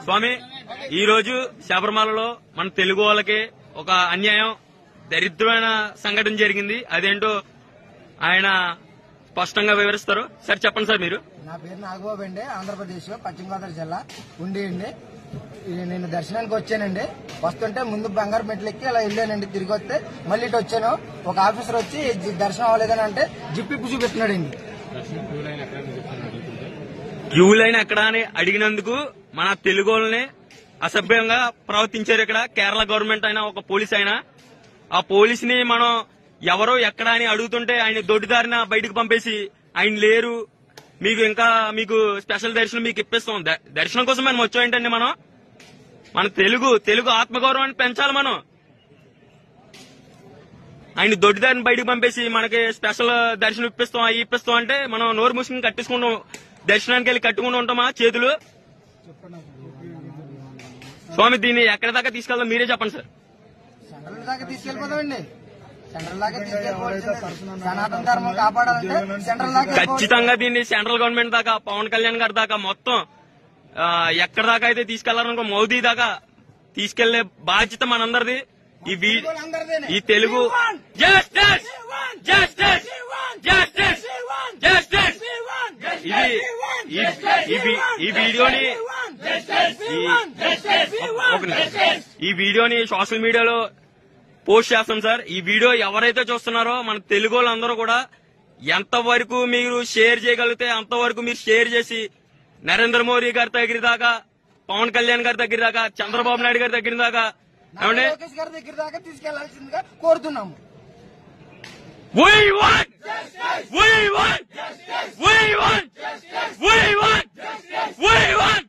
స్వామి, ఈ రోజు శబరిమలలో మన తెలుగు వాళ్ళకి ఒక అన్యాయం, దరిద్రమైన సంఘటన జరిగింది. అదేంటో ఆయన స్పష్టంగా వివరిస్తారు. సార్ చెప్పండి సార్. మీరు? నా పేరు నాగబాబు అండి, ఆంధ్రప్రదేశ్ పశ్చిమ గోదావరి జిల్లా ఉండి అండి. నేను దర్శనానికి వచ్చానండి. వస్తుంటే ముందు బంగారు మెట్లు ఎక్కి అలా వెళ్ళానండి. తిరిగి వస్తే మళ్ళీ ఇటు వచ్చాను. ఒక ఆఫీసర్ వచ్చి దర్శనం అవ్వలేదని అంటే జిప్పిప్పు చూపిస్తున్నాడండి. క్యూ లైన్ ఎక్కడ అని అడిగినందుకు మన తెలుగు వాళ్ళని అసభ్యంగా ప్రవర్తించారు. ఇక్కడ కేరళ గవర్నమెంట్ అయినా ఒక పోలీస్ అయినా, ఆ పోలీస్ ని మనం ఎవరో ఎక్కడ అని అడుగుతుంటే ఆయన దొడ్డిదారిన బయటకు పంపేసి ఆయన లేరు, మీకు స్పెషల్ దర్శనం మీకు ఇప్పిస్తాం. దర్శనం కోసం మనం వచ్చాయంటండి. మన తెలుగు ఆత్మగౌరవాన్ని పెంచాలి. మనం ఆయన దొడ్డిదారిని బయటకు పంపేసి మనకి స్పెషల్ దర్శనం ఇప్పిస్తాం అంటే మనం నోరు మూసుకుని కట్టేసుకుంటాం. దర్శనానికి వెళ్ళి కట్టుకుంటూ ఉంటామా చేతులు? స్వామి, దీన్ని ఎక్కడి దాకా తీసుకెళ్దాం మీరే చెప్పండి సార్. సెంట్రల్ దాకా తీసుకెళ్లిపోతామండి. సెంట్రల్ దాకా సనాతన ధర్మం కాపాడాలంటే సెంట్రల్ దాకా ఖచ్చితంగా దీన్ని సెంట్రల్ గవర్నమెంట్ దాకా, పవన్ కళ్యాణ్ గారి దాకా, మొత్తం ఎక్కడి దాకా అయితే తీసుకెళ్లారనుకో మోదీ దాకా తీసుకెళ్లే బాధ్యత మనందరిది. ఈ Telugu justice justice justice justice ఈ వీడియోని సోషల్ మీడియాలో పోస్ట్ చేస్తాం సార్. ఈ వీడియో ఎవరైతే చూస్తున్నారో మన తెలుగు వాళ్ళందరూ కూడా ఎంతవరకు మీరు షేర్ చేయగలిగితే అంతవరకు మీరు షేర్ చేసి నరేంద్ర మోదీ గారి దగ్గర దాకా, పవన్ కళ్యాణ్ గారి దగ్గర దాకా, చంద్రబాబు నాయుడు గారి దగ్గర దాకా, లోకేష్ గారి దగ్గర దాకా తీసుకెళ్లాల్సిందిగా కోరుతున్నాము. We want justice! We want justice! We want justice! We want justice! We want